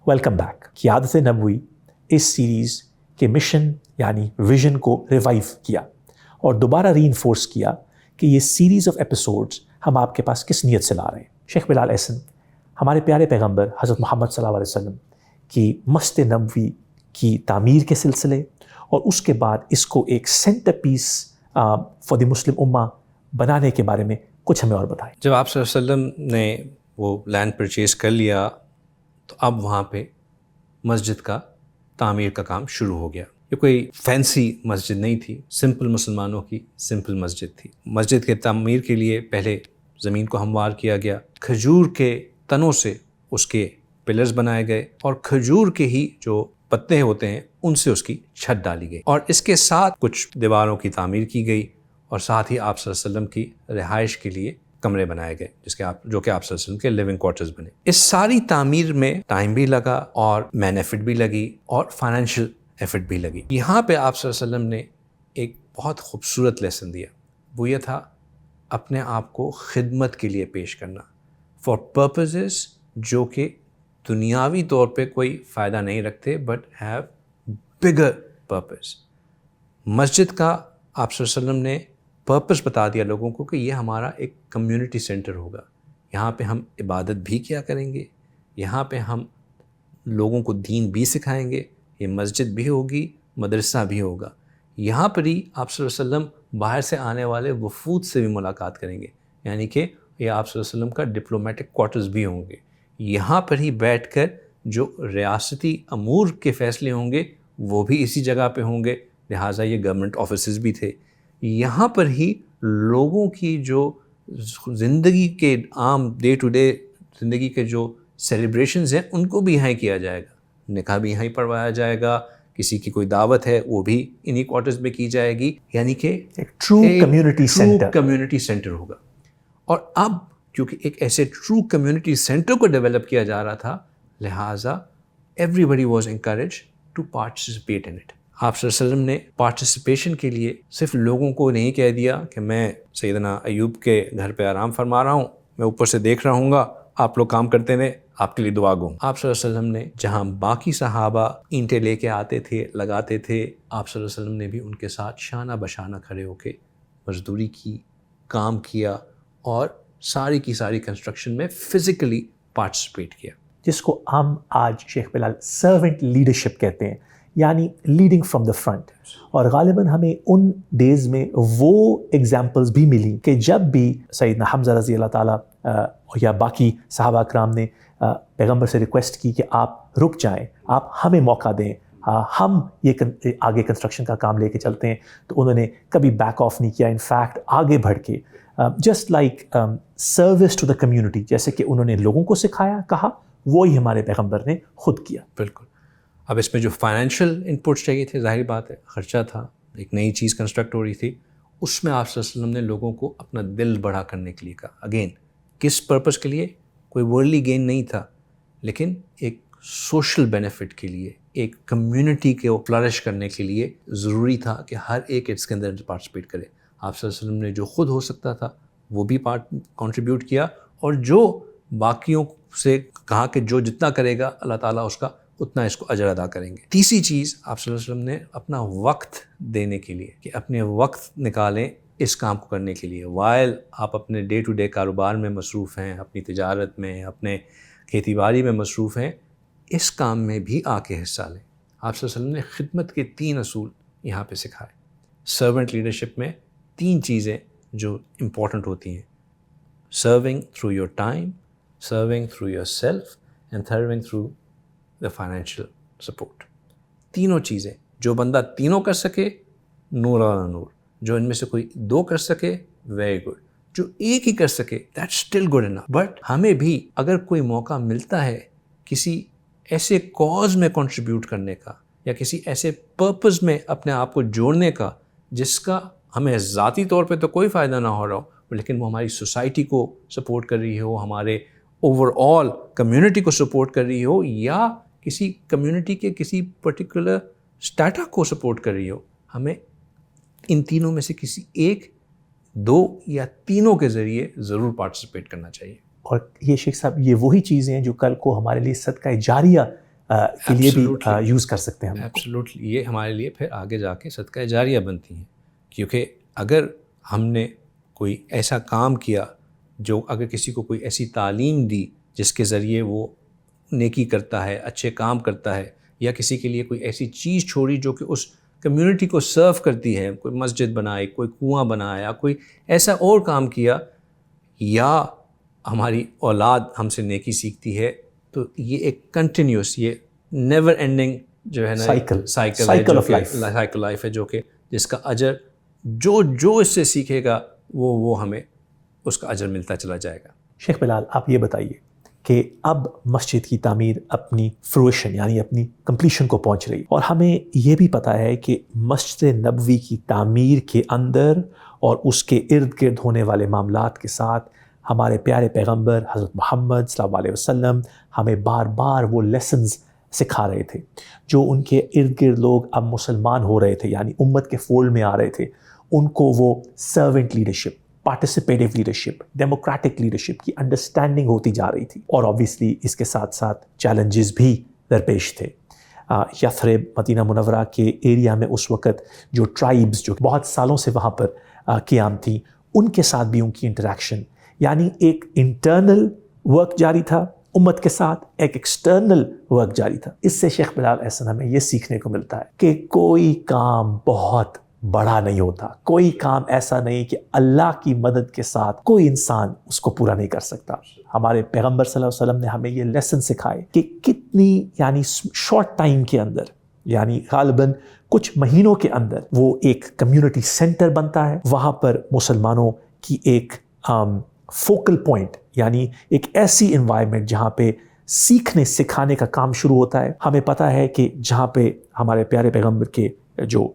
Welcome back. قیادت نبوی اس series کے مشن یعنی ویژن کو ریوائیو کیا اور دوبارہ ری انفورس کیا کہ یہ سیریز آف ایپیسوڈز ہم آپ کے پاس کس نیت سے لا رہے ہیں. شیخ بلال احسن، ہمارے پیارے پیغمبر حضرت محمد صلی اللہ علیہ وسلم کی مسجد نبوی کی تعمیر کے سلسلے اور اس کے بعد اس کو ایک سینٹر پیس فار دی مسلم امہ بنانے کے بارے میں کچھ ہمیں اور بتائیں. جب آپ صلی اللہ علیہ وسلم نے وہ لینڈ پرچیز کر لیا تو اب وہاں پہ مسجد کا تعمیر کا کام شروع ہو گیا. یہ کوئی فینسی مسجد نہیں تھی، سمپل مسلمانوں کی سمپل مسجد تھی. مسجد کے تعمیر کے لیے پہلے زمین کو ہموار کیا گیا، کھجور کے تنوں سے اس کے پلرز بنائے گئے اور کھجور کے ہی جو پتے ہوتے ہیں ان سے اس کی چھت ڈالی گئی اور اس کے ساتھ کچھ دیواروں کی تعمیر کی گئی اور ساتھ ہی آپ صلی اللہ علیہ وسلم کی رہائش کے لیے کمرے بنائے گئے جو کہ آپ صلی اللہ علیہ وسلم کے لیونگ کوارٹرز بنے. اس ساری تعمیر میں ٹائم بھی لگا اور مین ایفرٹ بھی لگی اور فائنینشیل ایفرٹ بھی لگی. یہاں پہ آپ صلی اللہ علیہ وسلم نے ایک بہت خوبصورت لیسن دیا، وہ یہ تھا اپنے آپ کو خدمت کے لیے پیش کرنا فار پرپزز جو کہ دنیاوی طور پہ کوئی فائدہ نہیں رکھتے بٹ ہیو بگر پرپز. مسجد کا آپ صلی اللہ علیہ وسلم نے پرپز بتا دیا لوگوں کو کہ یہ ہمارا ایک کمیونٹی سینٹر ہوگا، یہاں پہ ہم عبادت بھی کیا کریں گے، یہاں پہ ہم لوگوں کو دین بھی سکھائیں گے، یہ مسجد بھی ہوگی، مدرسہ بھی ہوگا. یہاں پر ہی آپ صلی اللہ علیہ وسلم باہر سے آنے والے وفود سے بھی ملاقات کریں گے، یعنی کہ یہ آپ صلی اللہ علیہ وسلم کا ڈپلومیٹک کوارٹرز بھی ہوں گے. یہاں پر ہی بیٹھ کر جو ریاستی امور کے فیصلے ہوں گے وہ بھی اسی جگہ پہ ہوں گے، لہٰذا یہ گورنمنٹ آفیسز بھی تھے. یہاں پر ہی لوگوں کی جو زندگی کے عام ڈے ٹو ڈے زندگی کے جو سیلیبریشنز ہیں ان کو بھی یہاں کیا جائے گا، نکاح بھی یہیں پڑھوایا جائے گا، کسی کی کوئی دعوت ہے وہ بھی انہی کوارٹرز میں کی جائے گی، یعنی کہ ایک ٹرو کمیونٹی سینٹر ہوگا. اور اب کیونکہ ایک ایسے ٹرو کمیونٹی سینٹر کو ڈیولپ کیا جا رہا تھا لہٰذا everybody was encouraged to participate in it. آپ صلی اللہ علیہ وسلم نے پارٹیسپیشن کے لیے صرف لوگوں کو نہیں کہہ دیا کہ میں سیدنا ایوب کے گھر پہ آرام فرما رہا ہوں، میں اوپر سے دیکھ رہا ہوں گا، آپ لوگ کام کرتے رہیں، آپ کے لیے دعا گو. آپ صلی اللہ علیہ وسلم نے جہاں باقی صحابہ اینٹیں لے کے آتے تھے لگاتے تھے، آپ صلی اللہ علیہ وسلم نے بھی ان کے ساتھ شانہ بشانہ کھڑے ہو کے مزدوری کی، کام کیا اور ساری کی ساری کنسٹرکشن میں فزیکلی پارٹیسپیٹ کیا، جس کو ہم آج شیخ بلال سرونٹ لیڈرشپ کہتے ہیں، یعنی لیڈنگ فرام دا فرنٹ. اور غالباً ہمیں ان ڈیز میں وہ ایگزامپلز بھی ملی کہ جب بھی سیدنا حمزہ رضی اللہ تعالیٰ یا باقی صحابہ اکرام نے پیغمبر سے ریکویسٹ کی کہ آپ رک جائیں، آپ ہمیں موقع دیں، ہم یہ آگے کنسٹرکشن کا کام لے کے چلتے ہیں، تو انہوں نے کبھی بیک آف نہیں کیا، ان فیکٹ آگے بڑھ کے just like service to the community, جیسے کہ انہوں نے لوگوں کو سکھایا کہا وہی ہمارے پیغمبر نے خود کیا. بالکل. اب اس میں جو فائنینشیل انپٹس چاہیے تھے، ظاہر بات ہے خرچہ تھا، ایک نئی چیز کنسٹرکٹ ہو رہی تھی، اس میں آپ صلی اللہ علیہ وسلم نے لوگوں کو اپنا دل بڑا کرنے کے لیے کہا. اگین کس پرپس کے لیے؟ کوئی ورلڈلی گین نہیں تھا لیکن ایک سوشل بینیفٹ کے لیے، ایک کمیونٹی کو فلرش کرنے کے لیے ضروری تھا کہ ہر ایک اس کے اندر پارٹیسپیٹ کرے. آپ صلی اللہ علیہ وسلم نے جو خود ہو سکتا تھا وہ بھی کنٹریبیوٹ کیا اور جو باقیوں سے کہا کہ جو جتنا کرے گا اللہ تعالیٰ اس کا اتنا اس کو اجر ادا کریں گے. تیسری چیز آپ صلی اللہ علیہ وسلم نے اپنا وقت دینے کے لیے کہ اپنے وقت نکالیں اس کام کو کرنے کے لیے. وائل آپ اپنے ڈے ٹو ڈے کاروبار میں مصروف ہیں، اپنی تجارت میں، اپنے کھیتی باڑی میں مصروف ہیں، اس کام میں بھی آ کے حصہ لیں. آپ صلی اللہ علیہ وسلم نے خدمت کے 3 اصول یہاں پہ سکھائے. سرونٹ لیڈرشپ میں 3 چیزیں جو امپورٹنٹ ہوتی ہیں: serving through your time, serving through your self and serving through the financial support. تینوں چیزیں جو بندہ تینوں کر سکے نور اور نور، جو ان میں سے کوئی 2 کر سکے ویری گڈ، جو ایک ہی کر سکے that's still good enough. But ہمیں بھی اگر کوئی موقع ملتا ہے کسی ایسے کاز میں کنٹریبیوٹ کرنے کا یا کسی ایسے پرپز میں اپنے آپ کو جوڑنے کا جس کا ہمیں ذاتی طور پہ تو کوئی فائدہ نہ ہو رہا ہو لیکن وہ ہماری سوسائٹی کو سپورٹ کر رہی ہو، ہمارے اوور آل کمیونٹی کو سپورٹ کر رہی ہو، یا کسی کمیونٹی کے کسی پرٹیکولر اسٹیٹا کو سپورٹ کر رہی ہو، ہمیں ان تینوں میں سے کسی 1، 2 یا تینوں کے ذریعے ضرور پارٹیسپیٹ کرنا چاہیے. اور یہ شیخ صاحب یہ وہی چیزیں ہیں جو کل کو ہمارے لیے صدقہ جاریہ کے لیے بھی یوز کر سکتے ہیں ہم. ایبسلیوٹلی. یہ ہمارے لیے پھر آگے جا کے صدقہ جاریہ بنتی ہیں, کیونکہ اگر ہم نے کوئی ایسا کام کیا, جو اگر کسی کو کوئی ایسی تعلیم دی جس کے ذریعے وہ نیکی کرتا ہے, اچھے کام کرتا ہے, یا کسی کے لیے کوئی ایسی چیز چھوڑی جو کہ اس کمیونٹی کو سرو کرتی ہے, کوئی مسجد بنائی, کوئی کنواں بنایا, کوئی ایسا اور کام کیا, یا ہماری اولاد ہم سے نیکی سیکھتی ہے, تو یہ ایک کنٹینیوس, یہ نیور اینڈنگ جو ہے نا سائیکل آف لائف ہے, جو کہ جس کا اجر جو اس سے سیکھے گا وہ ہمیں اس کا اجر ملتا چلا جائے گا. شیخ بلال, آپ یہ بتائیے کہ اب مسجد کی تعمیر اپنی فرویشن یعنی اپنی کمپلیشن کو پہنچ رہی, اور ہمیں یہ بھی پتہ ہے کہ مسجد نبوی کی تعمیر کے اندر اور اس کے ارد گرد ہونے والے معاملات کے ساتھ ہمارے پیارے پیغمبر حضرت محمد صلی اللہ علیہ وسلم ہمیں بار بار وہ لیسنز سکھا رہے تھے, جو ان کے ارد گرد لوگ اب مسلمان ہو رہے تھے, یعنی امت کے فولڈ میں آ رہے تھے, ان کو وہ servant leadership, participative leadership, democratic leadership کی انڈرسٹینڈنگ ہوتی جا رہی تھی. اور آبویسلی اس کے ساتھ ساتھ چیلنجز بھی درپیش تھے. یثرب مدینہ منورہ کے ایریا میں اس وقت جو ٹرائبز جو بہت سالوں سے وہاں پر قیام تھیں, ان کے ساتھ بھی ان کی انٹریکشن, یعنی ایک انٹرنل ورک جاری تھا امت کے ساتھ, ایک ایکسٹرنل ورک جاری تھا. اس سے شیخ بلال احسن ہمیں یہ سیکھنے کو ملتا ہے کہ کوئی کام بہت بڑا نہیں ہوتا, کوئی کام ایسا نہیں کہ اللہ کی مدد کے ساتھ کوئی انسان اس کو پورا نہیں کر سکتا. ہمارے پیغمبر صلی اللہ علیہ وسلم نے ہمیں یہ لیسن سکھائے کہ کتنی یعنی شارٹ ٹائم کے اندر, یعنی غالباً کچھ مہینوں کے اندر وہ ایک کمیونٹی سینٹر بنتا ہے, وہاں پر مسلمانوں کی ایک فوکل پوائنٹ, یعنی ایک ایسی انوائرمنٹ جہاں پہ سیکھنے سکھانے کا کام شروع ہوتا ہے. ہمیں پتہ ہے کہ جہاں پہ ہمارے پیارے پیغمبر کے جو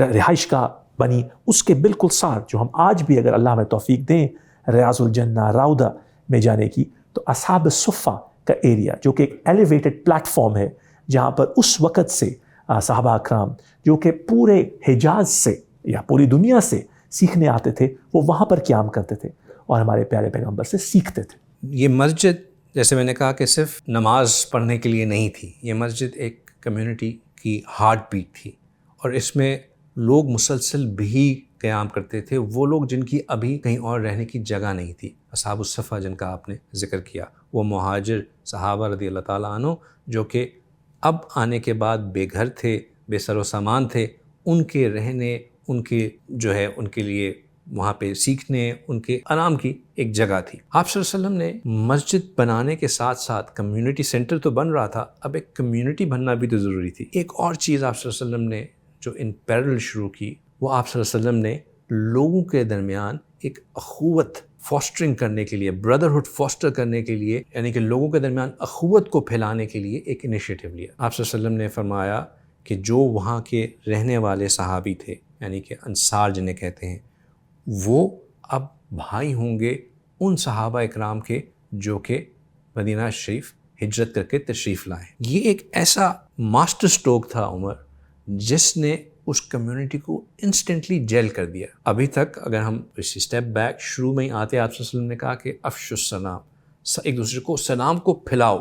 رہائش گاہ بنی, اس کے بالکل ساتھ جو ہم آج بھی اگر اللہ ہمیں توفیق دیں ریاض الجنہ راؤدہ میں جانے کی, تو اصحاب الصفہ کا ایریا جو کہ ایک ایلیویٹڈ پلیٹ فارم ہے, جہاں پر اس وقت سے صحابہ اکرام جو کہ پورے حجاز سے یا پوری دنیا سے سیکھنے آتے تھے, وہ وہاں پر قیام کرتے تھے اور ہمارے پیارے پیغمبر سے سیکھتے تھے. یہ مسجد جیسے میں نے کہا کہ صرف نماز پڑھنے کے لیے نہیں تھی, یہ مسجد ایک کمیونٹی کی ہارٹ بیٹ تھی, اور اس میں لوگ مسلسل بھی قیام کرتے تھے, وہ لوگ جن کی ابھی کہیں اور رہنے کی جگہ نہیں تھی. اصحاب الصفہ جن کا آپ نے ذکر کیا, وہ مہاجر صحابہ رضی اللہ تعالیٰ عنہ جو کہ اب آنے کے بعد بے گھر تھے, بے سر و سامان تھے, ان کے رہنے, ان کے جو ہے ان کے لیے وہاں پہ سیکھنے, ان کے آرام کی ایک جگہ تھی. آپ صلی اللہ علیہ وسلم نے مسجد بنانے کے ساتھ ساتھ کمیونٹی سینٹر تو بن رہا تھا, اب ایک کمیونٹی بننا بھی تو ضروری تھی. ایک اور چیز آپ صلی اللہ علیہ وسلم نے جو ان پیرل شروع کی, وہ آپ صلی اللہ علیہ وسلم نے لوگوں کے درمیان ایک اخوت فاسٹرنگ کرنے کے لیے, بردرہڈ فاسٹر کرنے کے لیے, یعنی کہ لوگوں کے درمیان اخوت کو پھیلانے کے لیے ایک انیشیٹو لیا. آپ صلی اللہ علیہ وسلم نے فرمایا کہ جو وہاں کے رہنے والے صحابی تھے, یعنی کہ انصار جنہیں کہتے ہیں, وہ اب بھائی ہوں گے ان صحابہ اکرام کے جو کہ مدینہ شریف ہجرت کر کے تشریف لائے. یہ ایک ایسا ماسٹر سٹروک تھا عمر, جس نے اس کمیونٹی کو انسٹنٹلی جیل کر دیا. ابھی تک اگر ہم اس اسٹیپ بیک شروع میں ہی آتے, آپ صلی اللہ علیہ وسلم نے کہا کہ افش السلام, ایک دوسرے کو سلام کو پھیلاؤ.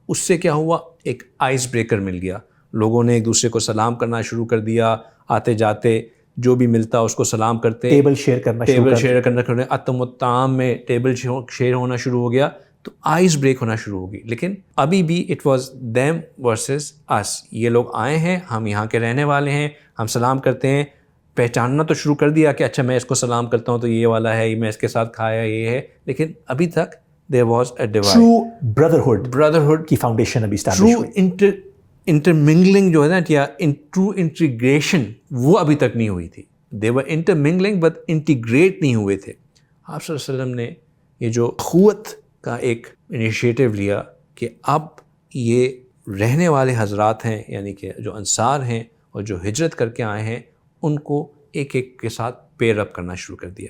اس سے کیا ہوا, ایک آئس بریکر مل گیا, لوگوں نے ایک دوسرے کو سلام کرنا شروع کر دیا, آتے جاتے جو بھی ملتا اس کو سلام کرتے, ٹیبل شیئر کرنا اتم و تام میں ٹیبل شیئر ہونا شروع ہو گیا, تو آئس بریک ہونا شروع ہوگی. لیکن ابھی بھی اٹ واز دیم ورسز اس, یہ لوگ آئے ہیں, ہم یہاں کے رہنے والے ہیں, ہم سلام کرتے ہیں, پہچاننا تو شروع کر دیا کہ اچھا میں اس کو سلام کرتا ہوں تو یہ والا ہے, میں اس کے ساتھ کھایا یہ ہے. لیکن ابھی تک there was a divide. True brotherhood کی فاؤنڈیشن ابھی اسٹیبلش ہوئی. انٹرمنگلنگ جو ہے نا, یا ٹرو انٹیگریشن, وہ ابھی تک نہیں ہوئی تھی. they were intermingling but integrate نہیں ہوئے تھے. آپ صلی اللہ علیہ وسلم نے یہ جو اخوت کا ایک انیشیٹو لیا کہ اب یہ رہنے والے حضرات ہیں, یعنی کہ جو انصار ہیں اور جو ہجرت کر کے آئے ہیں, ان کو ایک ایک کے ساتھ پیئر اپ کرنا شروع کر دیا.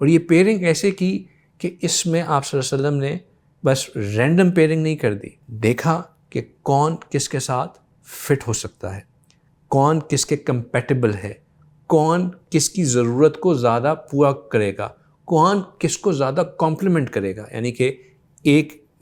اور یہ پیئرنگ ایسے کی کہ اس میں آپ صلی اللہ علیہ وسلم نے بس رینڈم پیئرنگ نہیں کر دی, دیکھا کہ کون کس کے ساتھ فٹ ہو سکتا ہے, کون کس کے کمپیٹیبل ہے, کون کس کی ضرورت کو زیادہ پورا کرے گا, کون کس کو زیادہ کمپلیمنٹ کرے گا. یعنی کہ ایک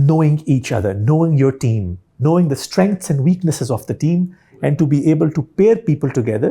knowing each other, knowing your team, knowing the strengths and weaknesses of the team, and to be able to pair people together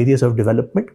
areas of development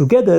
together,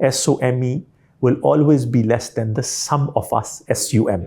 SOME will always be less than the sum of us SUM।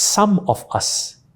sum of us